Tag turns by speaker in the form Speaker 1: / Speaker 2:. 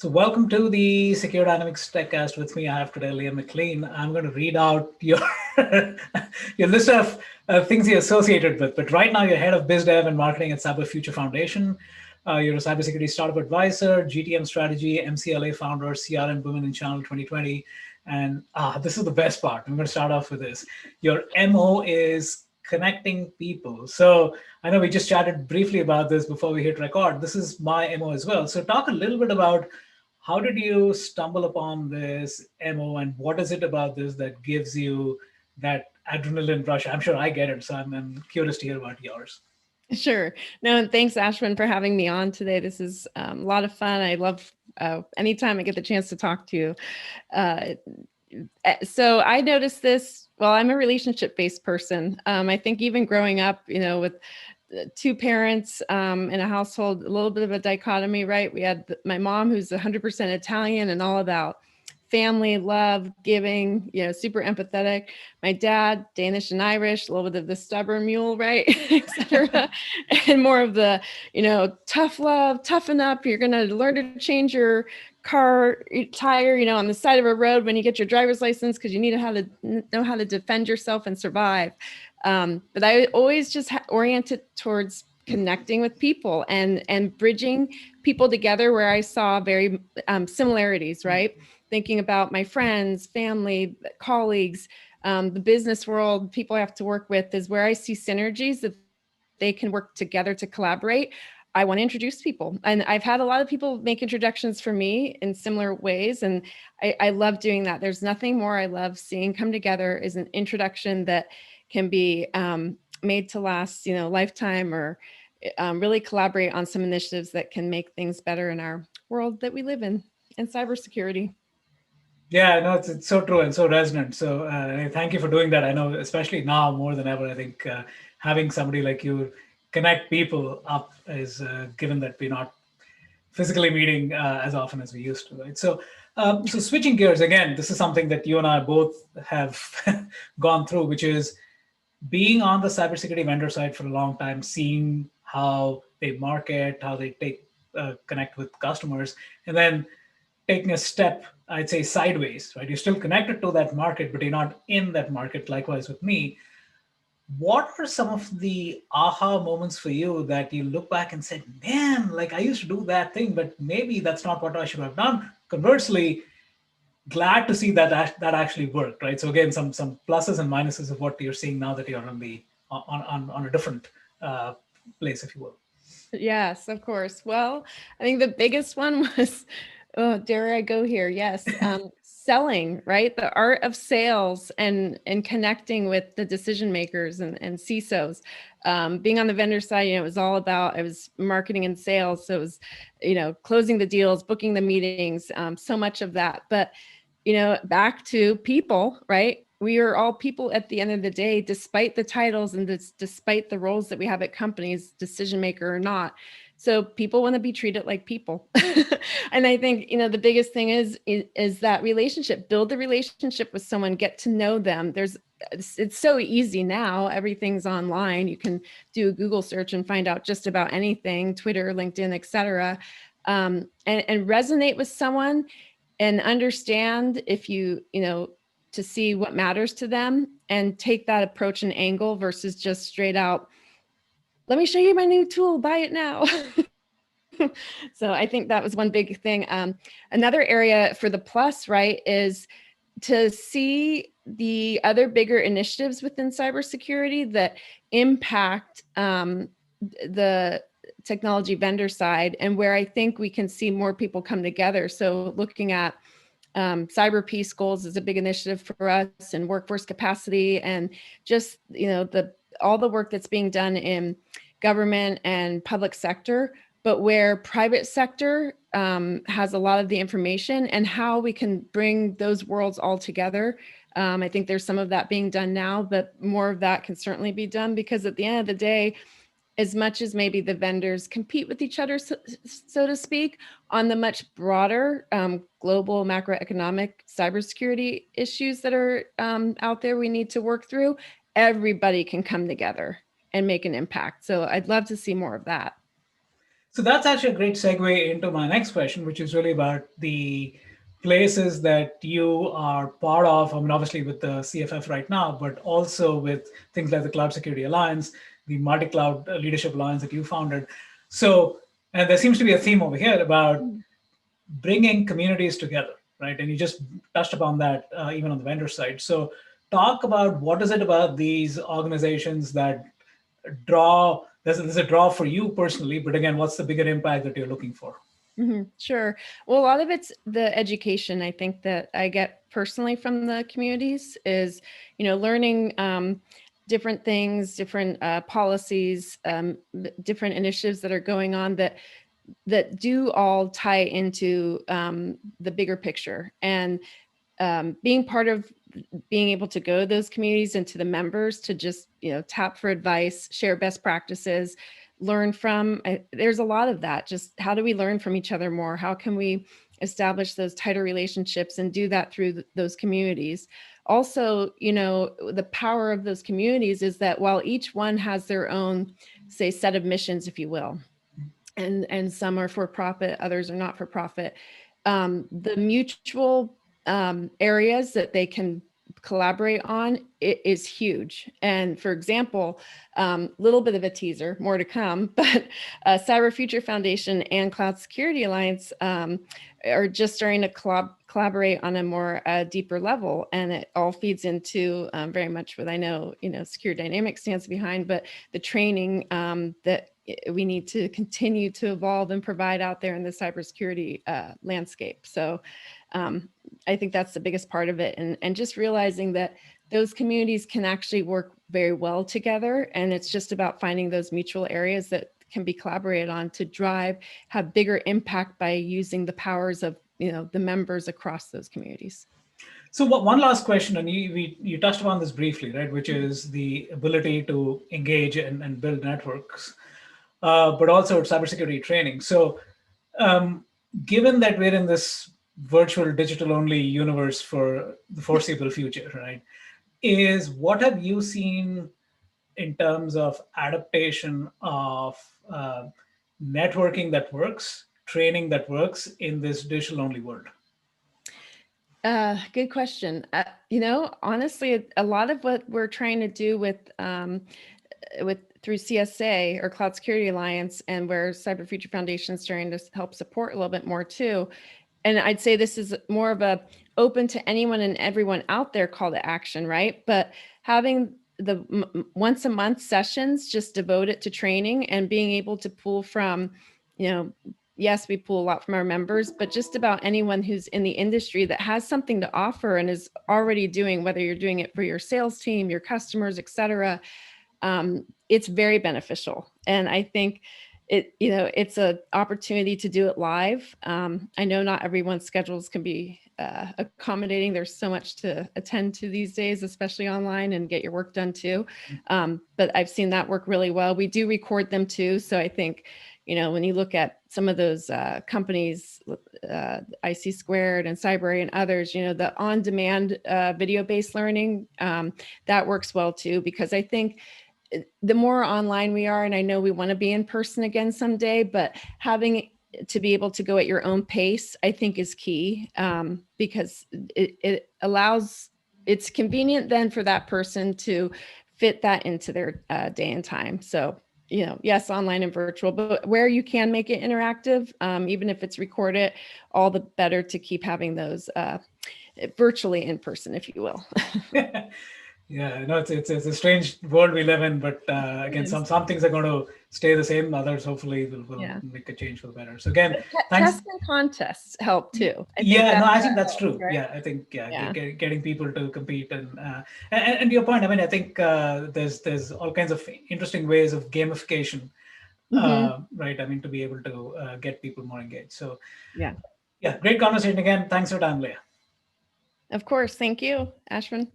Speaker 1: So welcome to the Secure Dynamics TechCast. With me, I have today Liam McLean. I'm going to read out your your list of things you're associated with. But right now, you're head of biz dev and marketing at Cyber Future Foundation. You're a cybersecurity startup advisor, GTM strategy, MCLA founder, CRM Women in Channel 2020. And this is the best part. I'm going to start off with this. Your MO is connecting people. So I know we just chatted briefly about this before we hit record. This is my MO as well. So talk a little bit about how did you stumble upon this MO and what is it about this that gives you that adrenaline rush? I'm sure I get it, so I'm curious to hear about yours.
Speaker 2: Sure. No, and thanks, Ashwin, for having me on today. This is a lot of fun. I love anytime I get the chance to talk to you. So I noticed this, well, I'm a relationship-based person. I think even growing up, with two parents in a household, a little bit of a dichotomy, right? We had my mom, who's 100% Italian and all about family, love, giving, super empathetic. My dad, Danish and Irish, a little bit of the stubborn mule, right, etc. And more of the, tough love, toughen up. You're going to learn to change your car tire, on the side of a road when you get your driver's license because you need to know how to defend yourself and survive. But I always just oriented towards connecting with people and bridging people together where I saw very similarities, right? Thinking about my friends, family, colleagues, the business world, people I have to work with is where I see synergies that they can work together to collaborate. I want to introduce people. And I've had a lot of people make introductions for me in similar ways. And I love doing that. There's nothing more I love seeing come together is an introduction that can be made to last, lifetime, or really collaborate on some initiatives that can make things better in our world that we live in cybersecurity.
Speaker 1: Yeah, no, it's so true and so resonant. So thank you for doing that. I know, especially now more than ever, I think having somebody like you connect people up is given that we're not physically meeting as often as we used to, right? So switching gears again, this is something that you and I both have gone through, which is being on the cybersecurity vendor side for a long time, seeing how they market, how they connect with customers, and then taking a step, I'd say, sideways, right? You're still connected to that market, but you're not in that market. Likewise with me. What are some of the aha moments for you that you look back and said, man, like I used to do that thing, but maybe that's not what I should have done? Conversely, glad to see that actually worked, right? So again, some pluses and minuses of what you're seeing now that you're on a different place, if you will.
Speaker 2: Yes, of course. Well, I think the biggest one was, oh, dare I go here? Yes, selling, right? The art of sales and connecting with the decision makers and CISOs. Being on the vendor side, it was all about, it was marketing and sales. So it was, closing the deals, booking the meetings, so much of that. But, back to people, right? We are all people at the end of the day, despite the titles and despite the roles that we have at companies, decision maker or not. So people want to be treated like people. And I think, the biggest thing is that relationship, build the relationship with someone, get to know them. It's so easy now. Everything's online. You can do a Google search and find out just about anything, Twitter, LinkedIn, etc. And resonate with someone and understand if to see what matters to them and take that approach and angle versus just straight out, let me show you my new tool, buy it now. So I think that was one big thing. Another area for the plus, right, is to see the other bigger initiatives within cybersecurity that impact the technology vendor side, and where I think we can see more people come together. So looking at cyber peace goals is a big initiative for us, and workforce capacity, and just all the work that's being done in government and public sector, but where private sector has a lot of the information, and how we can bring those worlds all together. I think there's some of that being done now, but more of that can certainly be done, because at the end of the day, as much as maybe the vendors compete with each other, so to speak, on the much broader global macroeconomic cybersecurity issues that are out there we need to work through, everybody can come together and make an impact. So I'd love to see more of that.
Speaker 1: So that's actually a great segue into my next question, which is really about the places that you are part of. I mean, obviously with the CFF right now, but also with things like the Cloud Security Alliance, the Multi Cloud Leadership Alliance that you founded. So, and there seems to be a theme over here about bringing communities together, right? And you just touched upon that even on the vendor side. So, talk about what is it about these organizations that draw. There's a draw for you personally, but again, what's the bigger impact that you're looking for?
Speaker 2: Sure. Well, a lot of it's the education I think that I get personally from the communities is, learning different things, different policies, different initiatives that are going on that do all tie into the bigger picture. And being part of being able to go to those communities and to the members to just, tap for advice, share best practices, learn from, there's a lot of that. Just how do we learn from each other more? How can we establish those tighter relationships and do that through those communities? Also, the power of those communities is that while each one has their own, say, set of missions, if you will, and some are for profit, others are not for profit, the mutual areas that they can collaborate on is huge. And for example, little bit of a teaser, more to come, but Cyber Future Foundation and Cloud Security Alliance are just starting to collaborate on a more deeper level, and it all feeds into very much what I know Secure Dynamics stands behind, but the training that we need to continue to evolve and provide out there in the cybersecurity landscape. So I think that's the biggest part of it. And just realizing that those communities can actually work very well together. And it's just about finding those mutual areas that can be collaborated on to have bigger impact by using the powers of, the members across those communities.
Speaker 1: So one last question, and you touched upon this briefly, right? Which is the ability to engage and build networks, but also cybersecurity training. So given that we're in this virtual digital only universe for the foreseeable future, right? What have you seen in terms of adaptation of networking that works, training that works in this digital only world?
Speaker 2: Good question. Honestly, a lot of what we're trying to do through CSA or Cloud Security Alliance, and where Cyber Future Foundation is trying to help support a little bit more too. And I'd say this is more of a open to anyone and everyone out there call to action, right? But having the once a month sessions just devoted to training and being able to pull from, yes, we pull a lot from our members, but just about anyone who's in the industry that has something to offer and is already doing, whether you're doing it for your sales team, your customers, et cetera, it's very beneficial. And I think it's an opportunity to do it live. I know not everyone's schedules can be accommodating. There's so much to attend to these days, especially online, and get your work done too. But I've seen that work really well. We do record them too. So I think, when you look at some of those companies, IC Squared and Cybrary and others, the on-demand video-based learning, that works well too, because I think the more online we are, and I know we want to be in person again someday, but having to be able to go at your own pace, I think is key, because it allows, it's convenient then for that person to fit that into their day and time. So, yes, online and virtual, but where you can make it interactive, even if it's recorded, all the better to keep having those virtually in person, if you will.
Speaker 1: Yeah, no, it's a strange world we live in, but again, some things are going to stay the same. Others hopefully will make a change for the better. So again, thanks.
Speaker 2: Test and contests help too.
Speaker 1: I think that's true. Right? Yeah, I think getting people to compete and to your point, I mean, I think there's all kinds of interesting ways of gamification, right? I mean, to be able to get people more engaged. So yeah, great conversation again. Thanks for your time, Leah.
Speaker 2: Of course, thank you, Ashwin.